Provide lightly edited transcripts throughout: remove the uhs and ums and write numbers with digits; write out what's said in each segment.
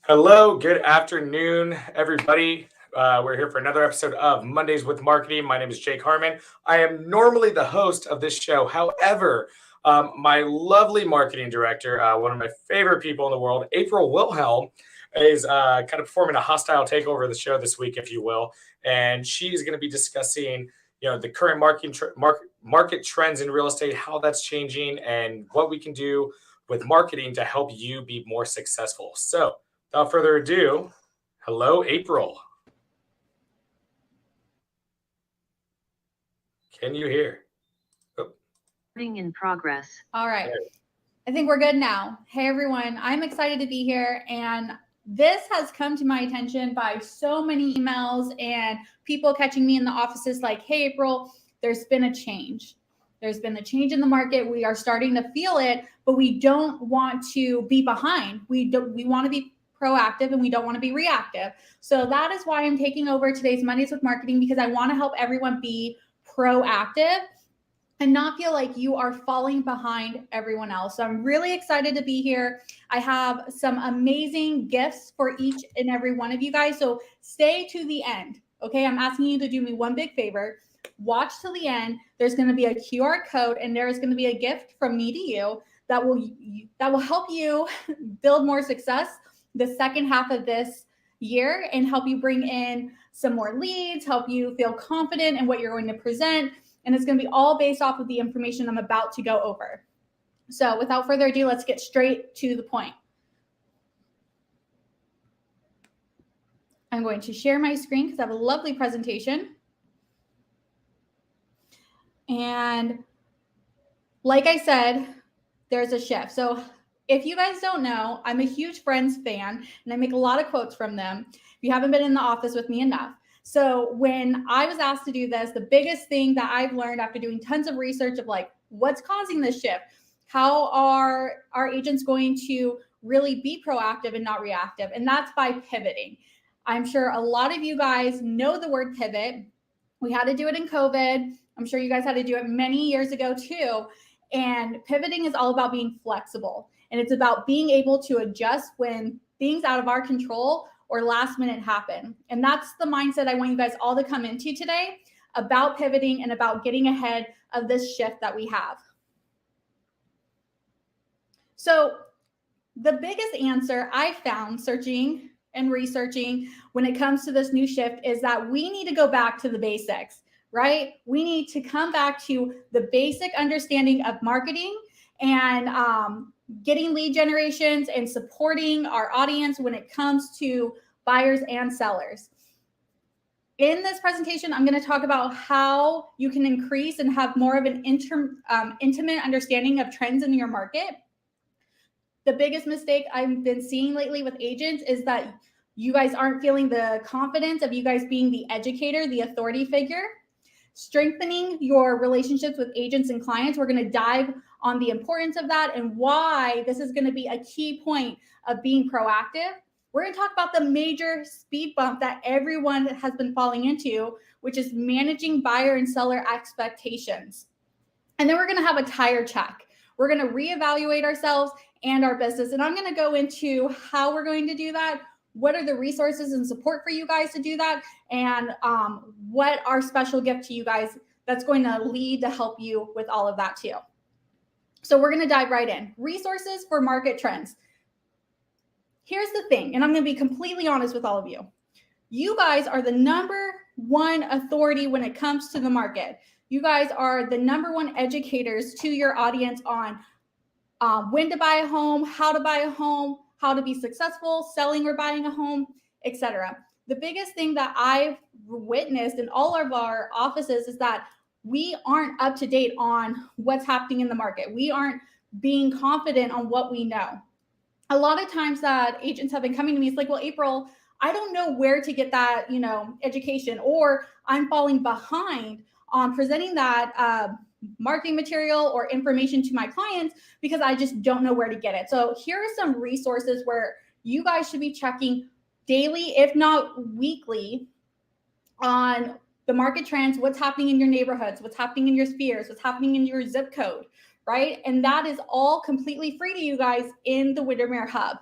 Hello, good afternoon, everybody. We're here for another episode of Mondays with Marketing. My name is Jake Harmon. I am normally the host of this show. However, my lovely marketing director, one of my favorite people in the world, April Wilhelm, is kind of performing a hostile takeover of the show this week, if you will. And she is going to be discussing, the current market trends in real estate, how that's changing, and what we can do with marketing to help you be more successful. So, without further ado, hello, April. Can you hear? Oh, In progress. All right. there. I think we're good now. Hey, everyone. I'm excited to be here. And this has come to my attention by so many emails and people catching me in the offices like, hey, April, there's been a change. There's been a change in the market. We are starting to feel it, but we don't want to be behind. We want to be proactive and we don't want to be reactive. So that is why I'm taking over today's Mondays with Marketing, because I want to help everyone be proactive and not feel like you are falling behind everyone else. So I'm really excited to be here. I have some amazing gifts for each and every one of you guys. So stay to the end. Okay, I'm asking you to do me one big favor. Watch till the end. There's going to be a QR code and there is going to be a gift from me to you that will help you build more success the second half of this year and help you bring in some more leads, help you feel confident in what you're going to present. And it's going to be all based off of the information I'm about to go over. So without further ado, let's get straight to the point. I'm going to share my screen because I have a lovely presentation. And like I said, there's a shift. So if you guys don't know, I'm a huge Friends fan and I make a lot of quotes from them. If you haven't been in the office with me enough. So when I was asked to do this, the biggest thing that I've learned after doing tons of research of like, what's causing this shift? How are our agents going to really be proactive and not reactive? And that's by pivoting. I'm sure a lot of you guys know the word pivot. We had to do it in COVID. I'm sure you guys had to do it many years ago too. And pivoting is all about being flexible. And it's about being able to adjust when things out of our control or last minute happen. And that's the mindset I want you guys all to come into today about pivoting and about getting ahead of this shift that we have. So the biggest answer I found searching and researching when it comes to this new shift is that we need to go back to the basics, right? We need to come back to the basic understanding of marketing and getting lead generations and supporting our audience when it comes to buyers and sellers. In this presentation, I'm going to talk about how you can increase and have more of an intimate understanding of trends in your market. The biggest mistake I've been seeing lately with agents is that you guys aren't feeling the confidence of you guys being the educator, the authority figure. Strengthening your relationships with agents and clients. We're going to dive on the importance of that and why this is going to be a key point of being proactive. We're going to talk about the major speed bump that everyone has been falling into, which is managing buyer and seller expectations. And then we're going to have a tire check. We're going to reevaluate ourselves and our business. And I'm going to go into how we're going to do that. What are the resources and support for you guys to do that? And what our special gift to you guys that's going to lead to help you with all of that too. So we're going to dive right in. Resources for market trends. Here's the thing, and I'm going to be completely honest with all of you. You guys are the number one authority when it comes to the market. You guys are the number one educators to your audience on when to buy a home, how to buy a home, how to be successful, selling or buying a home, etc. The biggest thing that I've witnessed in all of our offices is that we aren't up to date on what's happening in the market. We aren't being confident on what we know. A lot of times that agents have been coming to me, it's like, well, April, I don't know where to get that, education, or I'm falling behind on presenting that marketing material or information to my clients because I just don't know where to get it. So here are some resources where you guys should be checking daily, if not weekly, on the market trends, what's happening in your neighborhoods, what's happening in your spheres, what's happening in your zip code, right? And that is all completely free to you guys in the Windermere Hub.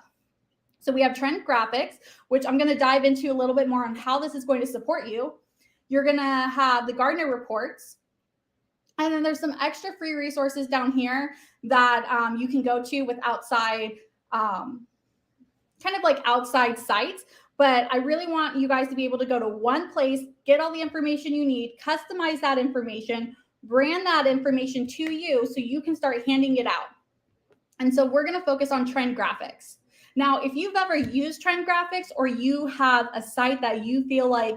So we have trend graphics, which I'm going to dive into a little bit more on how this is going to support you. You're going to have the Gartner reports. And then there's some extra free resources down here that you can go to with outside, kind of like outside sites. But I really want you guys to be able to go to one place, get all the information you need, customize that information, brand that information to you so you can start handing it out. And so we're going to focus on trend graphics. Now, if you've ever used trend graphics or you have a site that you feel like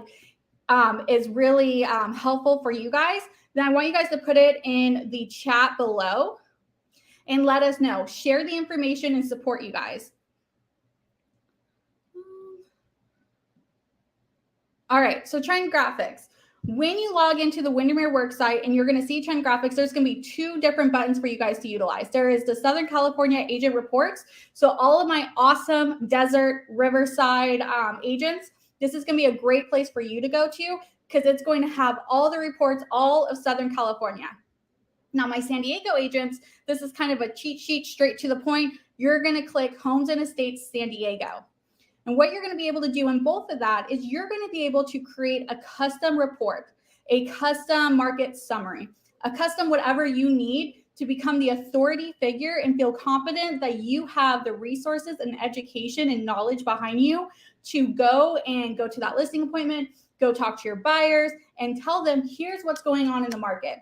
is really helpful for you guys, then I want you guys to put it in the chat below and let us know. Share the information and support you guys. All right, so trend graphics. When you log into the Windermere worksite and you're going to see trend graphics, there's going to be two different buttons for you guys to utilize. There is the Southern California agent reports. So all of my awesome desert, riverside agents, this is going to be a great place for you to go to because it's going to have all the reports, all of Southern California. Now, my San Diego agents, this is kind of a cheat sheet straight to the point. You're going to click Homes and Estates San Diego. And what you're going to be able to do in both of that is you're going to be able to create a custom report, a custom market summary, a custom whatever you need to become the authority figure and feel confident that you have the resources and education and knowledge behind you to go to that listing appointment, go talk to your buyers and tell them, here's what's going on in the market.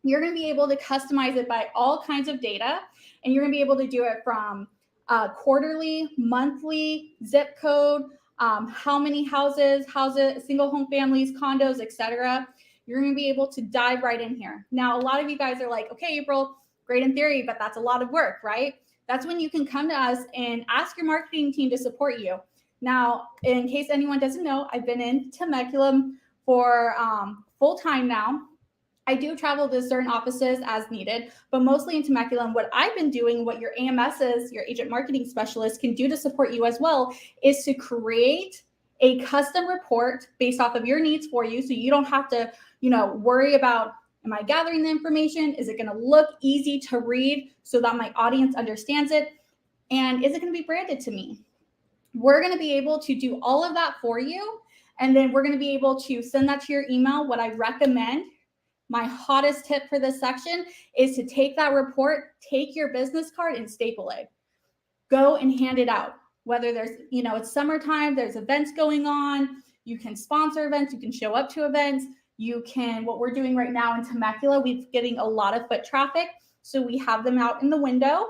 You're going to be able to customize it by all kinds of data, and you're going to be able to do it from quarterly, monthly, zip code, how many houses, single home families, condos, etc. You're going to be able to dive right in here. Now, a lot of you guys are like, okay, April, great in theory, but that's a lot of work, right? That's when you can come to us and ask your marketing team to support you. Now, in case anyone doesn't know, I've been in Temecula for full time now. I do travel to certain offices as needed, but mostly in Temecula. And what I've been doing, what your AMSs, your agent marketing specialists, can do to support you as well, is to create a custom report based off of your needs for you. So you don't have to, worry about, am I gathering the information? Is it going to look easy to read so that my audience understands it? And is it going to be branded to me? We're going to be able to do all of that for you. And then we're going to be able to send that to your email. What I recommend, my hottest tip for this section, is to take that report, take your business card and staple it. Go and hand it out. Whether there's, it's summertime, there's events going on, you can sponsor events, you can show up to events, what we're doing right now in Temecula, we're getting a lot of foot traffic. So we have them out in the window.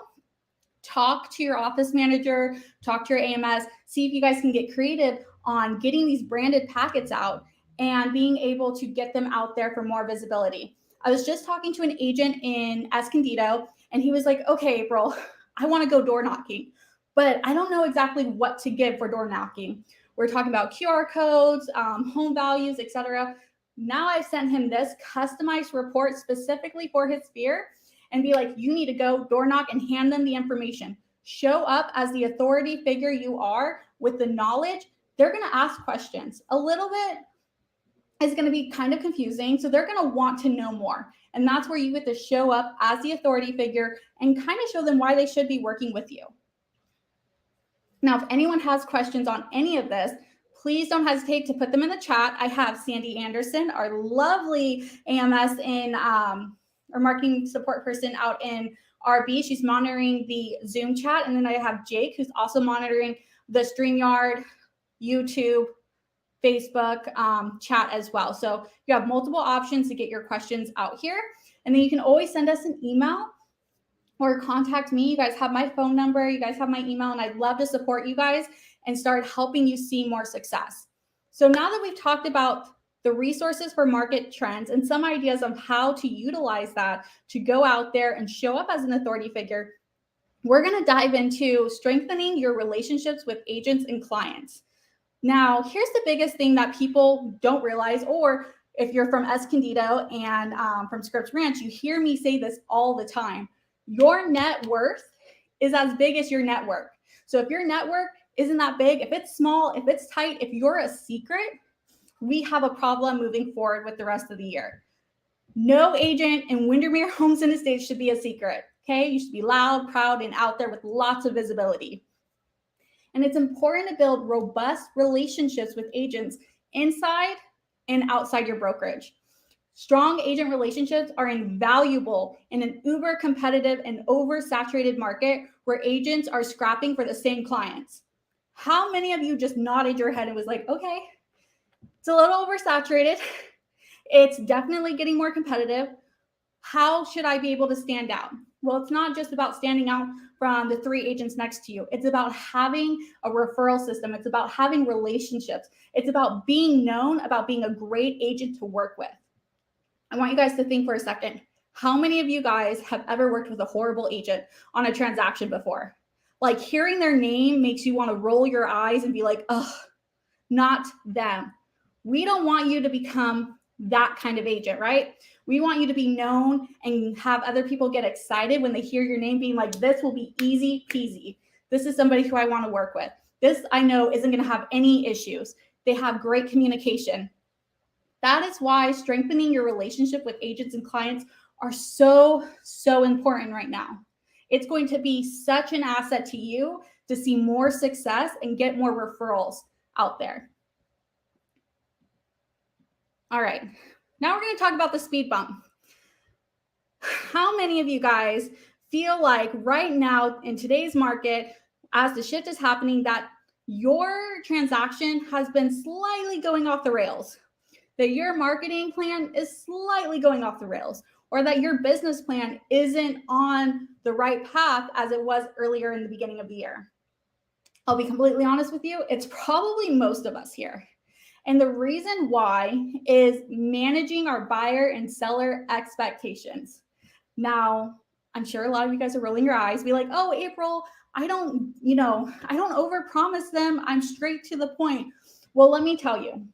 Talk to your office manager, talk to your AMS, see if you guys can get creative on getting these branded packets out and being able to get them out there for more visibility. I was just talking to an agent in Escondido, and he was like, okay, April, I want to go door knocking, but I don't know exactly what to give for door knocking. We're talking about QR codes, home values, etc. Now I've sent him this customized report specifically for his sphere and be like, you need to go door knock and hand them the information. Show up as the authority figure you are with the knowledge. They're going to ask questions. A little bit is going to be kind of confusing. So they're going to want to know more. And that's where you get to show up as the authority figure and kind of show them why they should be working with you. Now, if anyone has questions on any of this, please don't hesitate to put them in the chat. I have Sandy Anderson, our lovely AMS or marketing support person out in RB. She's monitoring the Zoom chat. And then I have Jake, who's also monitoring the StreamYard, YouTube, Facebook chat as well. So you have multiple options to get your questions out here. And then you can always send us an email or contact me. You guys have my phone number, you guys have my email, and I'd love to support you guys and start helping you see more success. So now that we've talked about the resources for market trends and some ideas of how to utilize that to go out there and show up as an authority figure, we're going to dive into strengthening your relationships with agents and clients. Now, here's the biggest thing that people don't realize, or if you're from Escondido and from Scripps Ranch, you hear me say this all the time. Your net worth is as big as your network. So if your network isn't that big, if it's small, if it's tight, if you're a secret, we have a problem moving forward with the rest of the year. No agent in Windermere Homes and Estates should be a secret, okay? You should be loud, proud, and out there with lots of visibility. And it's important to build robust relationships with agents inside and outside your brokerage. Strong agent relationships are invaluable in an uber competitive and oversaturated market where agents are scrapping for the same clients. How many of you just nodded your head and was like, okay, it's a little oversaturated. It's definitely getting more competitive. How should I be able to stand out? Well, it's not just about standing out from the 3 agents next to you. It's about having a referral system. It's about having relationships. It's about being known, about being a great agent to work with. I want you guys to think for a second. How many of you guys have ever worked with a horrible agent on a transaction before? Like hearing their name makes you want to roll your eyes and be like, oh, not them. We don't want you to become that kind of agent, right? We want you to be known and have other people get excited when they hear your name, being like, this will be easy peasy. This is somebody who I want to work with. This I know isn't going to have any issues. They have great communication. That is why strengthening your relationship with agents and clients are so important right now. It's going to be such an asset to you to see more success and get more referrals out there. All right, now we're going to talk about the speed bump. How many of you guys feel like right now in today's market, as the shift is happening, that your transaction has been slightly going off the rails? That your marketing plan is slightly going off the rails, or that your business plan isn't on the right path as it was earlier in the beginning of the year? I'll be completely honest with you, it's probably most of us here. And the reason why is managing our buyer and seller expectations. Now, I'm sure a lot of you guys are rolling your eyes, be like, oh, April, I don't overpromise them. I'm straight to the point. Well, let me tell you,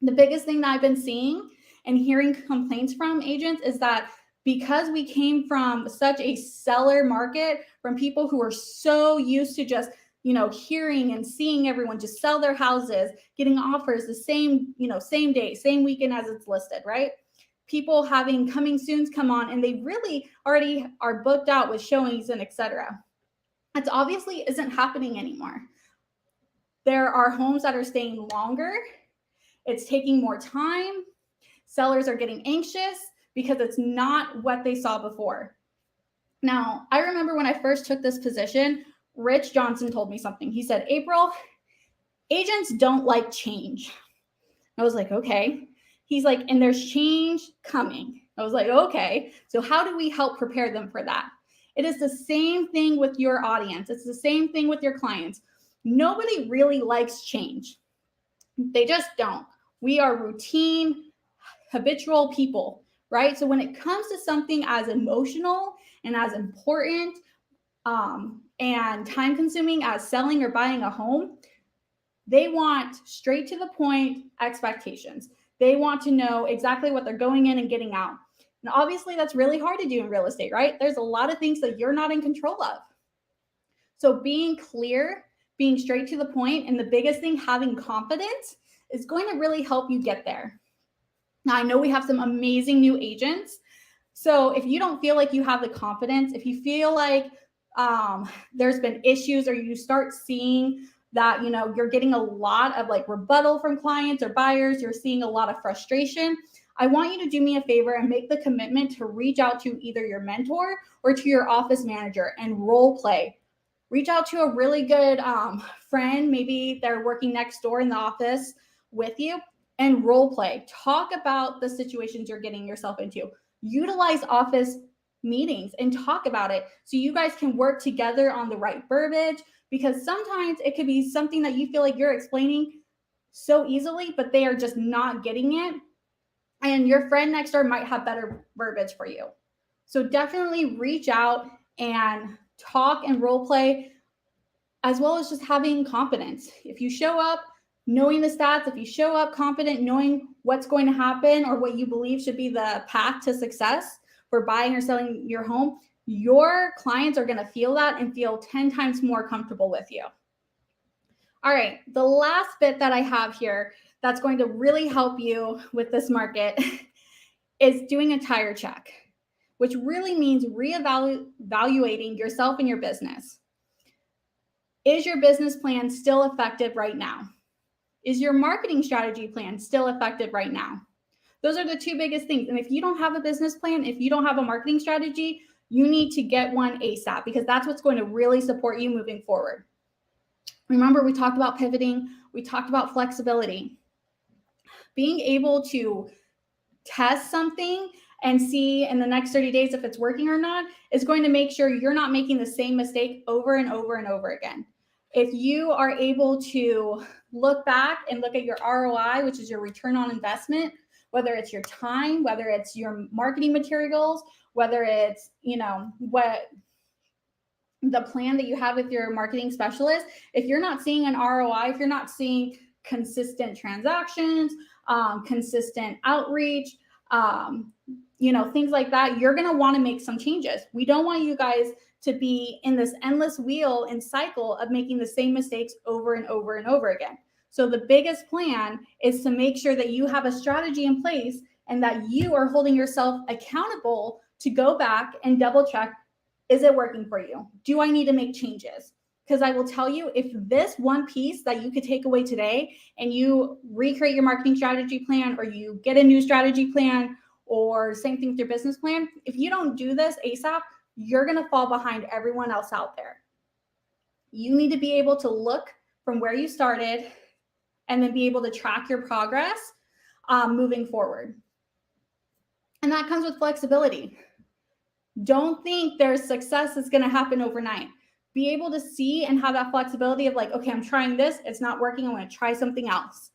the biggest thing that I've been seeing and hearing complaints from agents is that because we came from such a seller market, from people who are so used to just, hearing and seeing everyone just sell their houses, getting offers the same day, same weekend as it's listed, right? People having coming soons come on and they really already are booked out with showings and etc. It obviously isn't happening anymore. There are homes that are staying longer. It's taking more time. Sellers are getting anxious because it's not what they saw before. Now, I remember when I first took this position, Rich Johnson told me something. He said, April, agents don't like change. I was like, okay. He's like, and there's change coming. I was like, okay. So how do we help prepare them for that? It is the same thing with your audience. It's the same thing with your clients. Nobody really likes change. They just don't. We are routine, habitual people, right? So when it comes to something as emotional and as important and time consuming as selling or buying a home, they want straight to the point expectations. They want to know exactly what they're going in and getting out. And obviously that's really hard to do in real estate, right? There's a lot of things that you're not in control of. So being clear, being straight to the point, and the biggest thing, having confidence, is going to really help you get there. Now, I know we have some amazing new agents. So if you don't feel like you have the confidence, if you feel like there's been issues, or you start seeing that, you're getting a lot of like rebuttal from clients or buyers, you're seeing a lot of frustration, I want you to do me a favor and make the commitment to reach out to either your mentor or to your office manager and role play. Reach out to a really good friend, maybe they're working next door in the office with you, and role play. Talk about the situations you're getting yourself into. Utilize office meetings and talk about it so you guys can work together on the right verbiage, because sometimes it could be something that you feel like you're explaining so easily, but they are just not getting it. And your friend next door might have better verbiage for you. So definitely reach out and talk and role play, as well as just having confidence. If you show up knowing the stats, if you show up confident, knowing what's going to happen or what you believe should be the path to success for buying or selling your home, your clients are going to feel that and feel 10 times more comfortable with you. All right, the last bit that I have here that's going to really help you with this market is doing a tire check, which really means reevaluating yourself and your business. Is your business plan still effective right now? Is your marketing strategy plan still effective right now? Those are the two biggest things. And if you don't have a business plan, if you don't have a marketing strategy, you need to get one ASAP, because that's what's going to really support you moving forward. Remember, we talked about pivoting. We talked about flexibility. Being able to test something and see in the next 30 days if it's working or not is going to make sure you're not making the same mistake over and over and over again. If you are able to look back and look at your ROI, which is your return on investment, whether it's your time, whether it's your marketing materials, whether it's, what the plan that you have with your marketing specialist, if you're not seeing an ROI, if you're not seeing consistent transactions, consistent outreach, things like that, you're going to want to make some changes. We don't want you guys to be in this endless wheel and cycle of making the same mistakes over and over and over again. So the biggest plan is to make sure that you have a strategy in place and that you are holding yourself accountable to go back and double check, is it working for you? Do I need to make changes? Because I will tell you, if this one piece that you could take away today and you recreate your marketing strategy plan, or you get a new strategy plan, or same thing with your business plan, if you don't do this ASAP, you're going to fall behind everyone else out there. You need to be able to look from where you started and then be able to track your progress moving forward. And that comes with flexibility. Don't think there's success that's going to happen overnight. Be able to see and have that flexibility of like, okay, I'm trying this, it's not working, I'm going to try something else.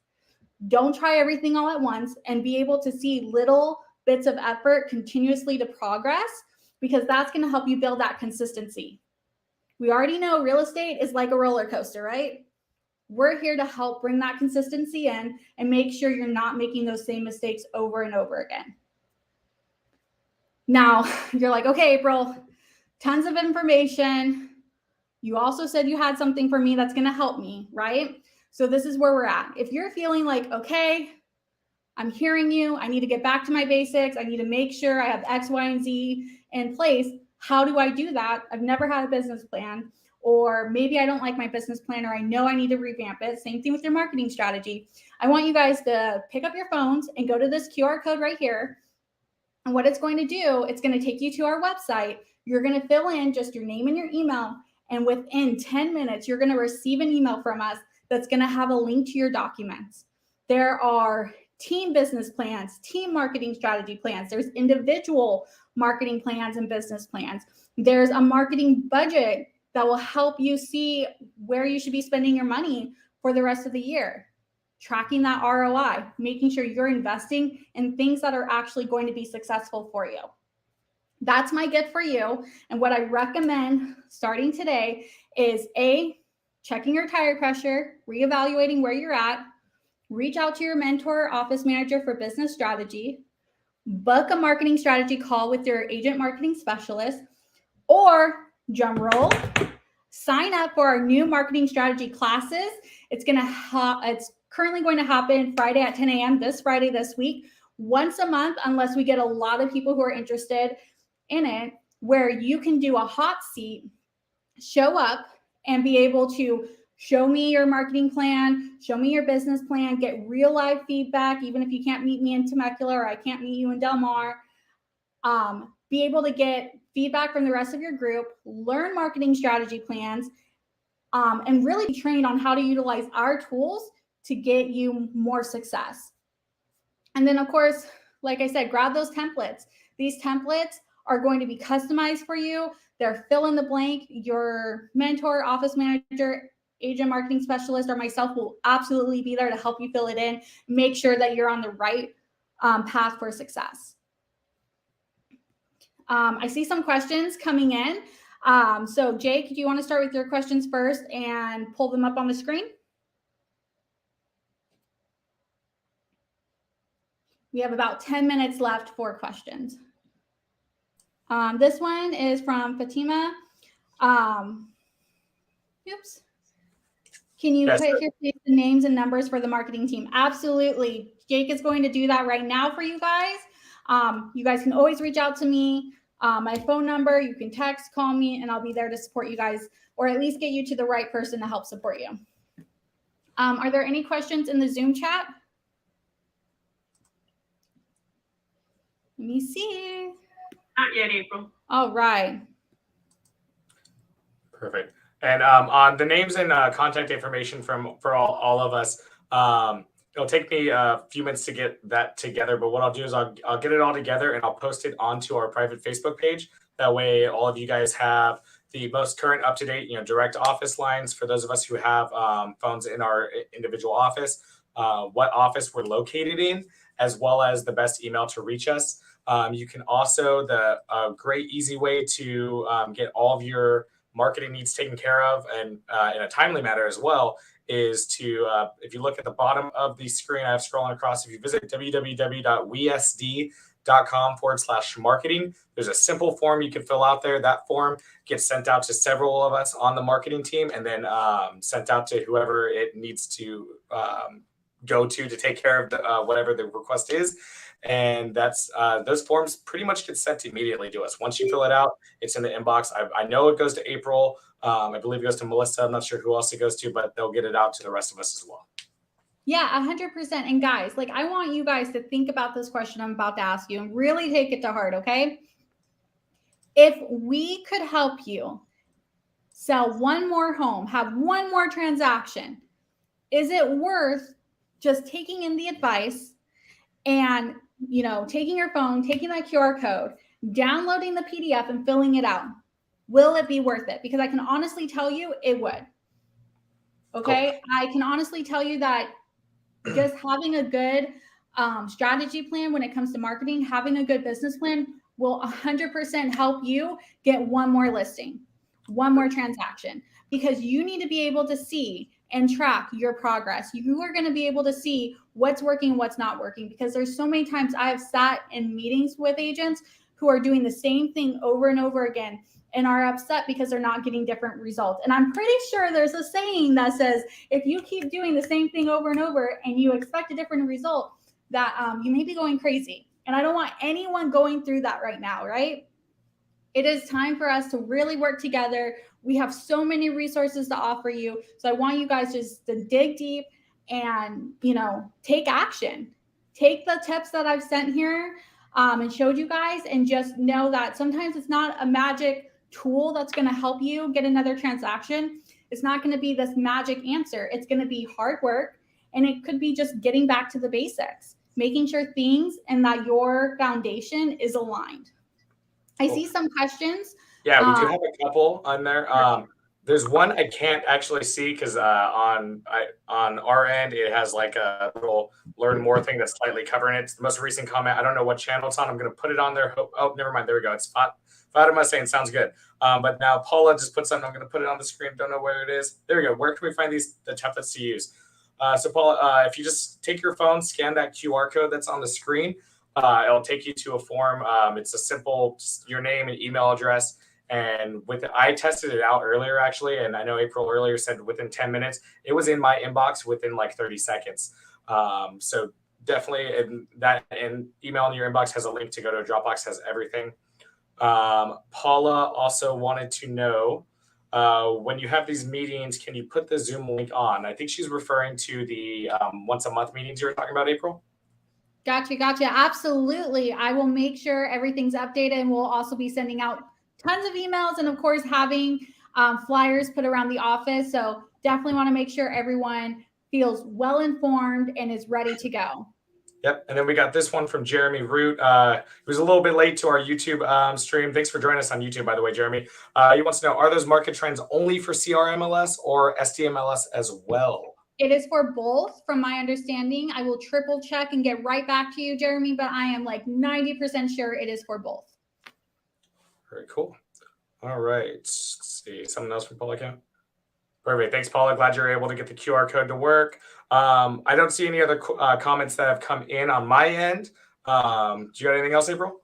Don't try everything all at once, and be able to see little bits of effort continuously to progress, because that's going to help you build that consistency. We already know real estate is like a roller coaster, right? We're here to help bring that consistency in and make sure you're not making those same mistakes over and over again. Now, you're like, okay, April, tons of information. You also said you had something for me that's going to help me, right? So this is where we're at. If you're feeling like, okay, I'm hearing you, I need to get back to my basics, I need to make sure I have X, Y, and Z in place. How do I do that? I've never had a business plan, or maybe I don't like my business plan, or I know I need to revamp it. Same thing with your marketing strategy. I want you guys to pick up your phones and go to this QR code right here. And what it's going to do, it's going to take you to our website. You're going to fill in just your name and your email. And within 10 minutes, you're going to receive an email from us that's going to have a link to your documents. There are team business plans, team marketing strategy plans. There's individual marketing plans and business plans. There's a marketing budget that will help you see where you should be spending your money for the rest of the year. Tracking that ROI, making sure you're investing in things that are actually going to be successful for you. That's my gift for you. And what I recommend starting today is checking your tire pressure, reevaluating where you're at, reach out to your mentor or office manager for business strategy, book a marketing strategy call with your agent marketing specialist, or drum roll, sign up for our new marketing strategy classes. It's currently going to happen Friday at 10 a.m. this Friday this week, once a month, unless we get a lot of people who are interested in it, where you can do a hot seat, show up and be able to show me your marketing plan, show me your business plan, get real live feedback, even if you can't meet me in Temecula or I can't meet you in Del Mar. Be able to get feedback from the rest of your group, learn marketing strategy plans, and really be trained on how to utilize our tools to get you more success. And then, of course, like I said, grab those templates. These templates are going to be customized for you. They're fill in the blank. Your mentor, office manager, agent marketing specialist, or myself will absolutely be there to help you fill it in. Make sure that you're on the right path for success. I see some questions coming in. So Jake, do you want to start with your questions first and pull them up on the screen? We have about 10 minutes left for questions. This one is from Fatima. Oops. Can you put here the names and numbers for the marketing team? Absolutely. Jake is going to do that right now for you guys. You guys can always reach out to me. my phone number. You can text, call me, and I'll be there to support you guys, or at least get you to the right person to help support you. Are there any questions in the Zoom chat? Let me see. Not yet, April. All right. Perfect. And on the names and contact information for all of us, it'll take me a few minutes to get that together. But what I'll do is I'll get it all together and I'll post it onto our private Facebook page. That way, all of you guys have the most current, up to date, direct office lines for those of us who have phones in our individual office, what office we're located in, as well as the best email to reach us. You can also great easy way to get all of your marketing needs taken care of and in a timely manner as well is to, if you look at the bottom of the screen, I have scrolling across, if you visit www.wesd.com/marketing, there's a simple form you can fill out there. That form gets sent out to several of us on the marketing team and then sent out to whoever it needs to go to take care of whatever the request is. And that's those forms pretty much get sent immediately to us. Once you fill it out, it's in the inbox. I know it goes to April. I believe it goes to Melissa. I'm not sure who else it goes to, but they'll get it out to the rest of us as well. Yeah, 100%. And guys, like, I want you guys to think about this question I'm about to ask you and really take it to heart, okay? If we could help you sell one more home, have one more transaction, is it worth just taking in the advice and, taking your phone, taking that QR code, downloading the PDF and filling it out? Will it be worth it? Because I can honestly tell you it would. Okay. Cool. I can honestly tell you that just having a good strategy plan when it comes to marketing, having a good business plan will 100% help you get one more listing, one more transaction, because you need to be able to see and track your progress. You are going to be able to see what's working, what's not working, because there's so many times I've sat in meetings with agents who are doing the same thing over and over again and are upset because they're not getting different results. And I'm pretty sure there's a saying that says, if you keep doing the same thing over and over and you expect a different result, that you may be going crazy. And I don't want anyone going through that right now, right? It is time for us to really work together. We have so many resources to offer you. So I want you guys just to dig deep and, take action. Take the tips that I've sent here and showed you guys, and just know that sometimes it's not a magic tool that's going to help you get another transaction. It's not going to be this magic answer. It's going to be hard work, and it could be just getting back to the basics, making sure things and that your foundation is aligned. I see some questions. Yeah, we do have a couple on there. There's one I can't actually see because on our end, it has like a little learn more thing that's slightly covering it. It's the most recent comment. I don't know what channel it's on. I'm going to put it on there. Oh, never mind. There we go. It's Fatima saying sounds good. But now Paula just put something. I'm going to put it on the screen. Don't know where it is. There we go. Where can we find the templates to use? So Paula, if you just take your phone, scan that QR code that's on the screen, it'll take you to a form. It's a simple, your name and email address. And I tested it out earlier, actually, and I know April earlier said within 10 minutes. It was in my inbox within like 30 seconds. So definitely, and email in your inbox has a link to go to Dropbox, has everything. Paula also wanted to know, when you have these meetings, can you put the Zoom link on? I think she's referring to the once a month meetings you were talking about, April. Gotcha. Absolutely. I will make sure everything's updated, and we'll also be sending out tons of emails, and of course having flyers put around the office. So definitely want to make sure everyone feels well informed and is ready to go. Yep. And then we got this one from Jeremy Root. He was a little bit late to our YouTube stream. Thanks for joining us on YouTube, by the way, Jeremy. He wants to know, are those market trends only for CRMLS or SDMLS as well? It is for both, from my understanding. I will triple check and get right back to you, Jeremy, but I am like 90% sure it is for both. Very cool. All right. Let's see. Something else from Paula account? Perfect. Thanks, Paula. Glad you're able to get the QR code to work. I don't see any other comments that have come in on my end. Do you got anything else, April?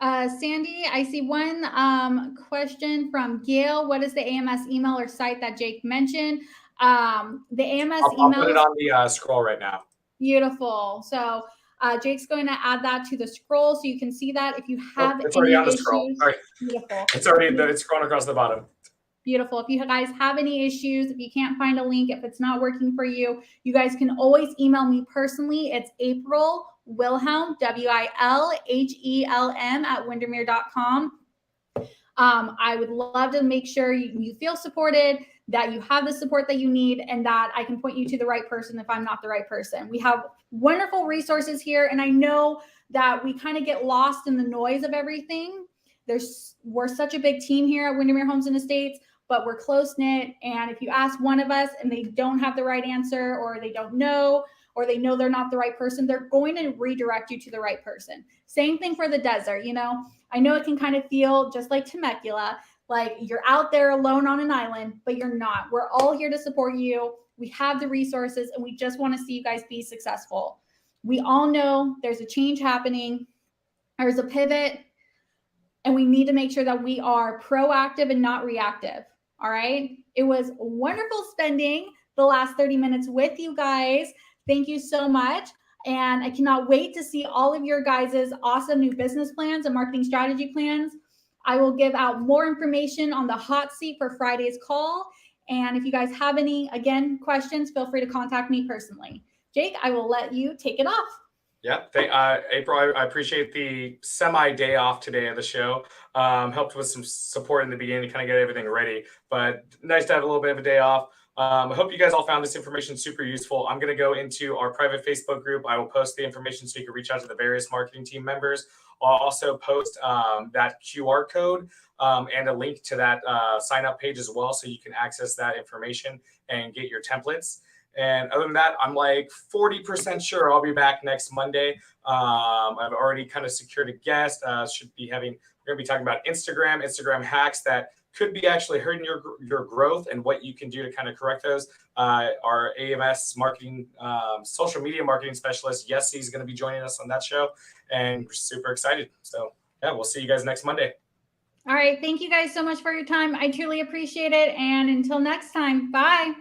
Sandy, I see one question from Gail. What is the AMS email or site that Jake mentioned? The AMS email. I'll put it on the scroll right now. Beautiful. So Jake's going to add that to the scroll so you can see that if you have it's any already on the issues. scroll. All right. Beautiful. It's scrolling across the bottom. Beautiful. If you guys have any issues, if you can't find a link, if it's not working for you, you guys can always email me personally. It's April Wilhelm, WILHELM @windermere.com. I would love to make sure you feel supported, that you have the support that you need, and that I can point you to the right person if I'm not the right person. We have wonderful resources here, and I know that we kind of get lost in the noise of everything. We're such a big team here at Windermere Homes and Estates, but we're close-knit, and if you ask one of us and they don't have the right answer, or they don't know, or they know they're not the right person, they're going to redirect you to the right person. Same thing for the desert. I know it can kind of feel just like Temecula, like you're out there alone on an island, but you're not. We're all here to support you. We have the resources, and we just want to see you guys be successful. We all know there's a change happening. There's a pivot, and we need to make sure that we are proactive and not reactive. All right. It was wonderful spending the last 30 minutes with you guys. Thank you so much. And I cannot wait to see all of your guys' awesome new business plans and marketing strategy plans. I will give out more information on the hot seat for Friday's call. And if you guys have any, again, questions, feel free to contact me personally. Jake, I will let you take it off. Yep. April, I appreciate the semi-day off today of the show. Helped with some support in the beginning to kind of get everything ready, but nice to have a little bit of a day off. I hope you guys all found this information super useful. I'm going to go into our private Facebook group. I will post the information so you can reach out to the various marketing team members. I'll also post that QR code and a link to that sign-up page as well, so you can access that information and get your templates. And other than that, I'm like 40% sure I'll be back next Monday. I've already kind of secured a guest. We're going to be talking about Instagram hacks that could be actually hurting your growth and what you can do to kind of correct those. Our AMS marketing, social media marketing specialist, Yessie, is going to be joining us on that show, and we're super excited. So yeah, we'll see you guys next Monday. All right. Thank you guys so much for your time. I truly appreciate it. And until next time, bye.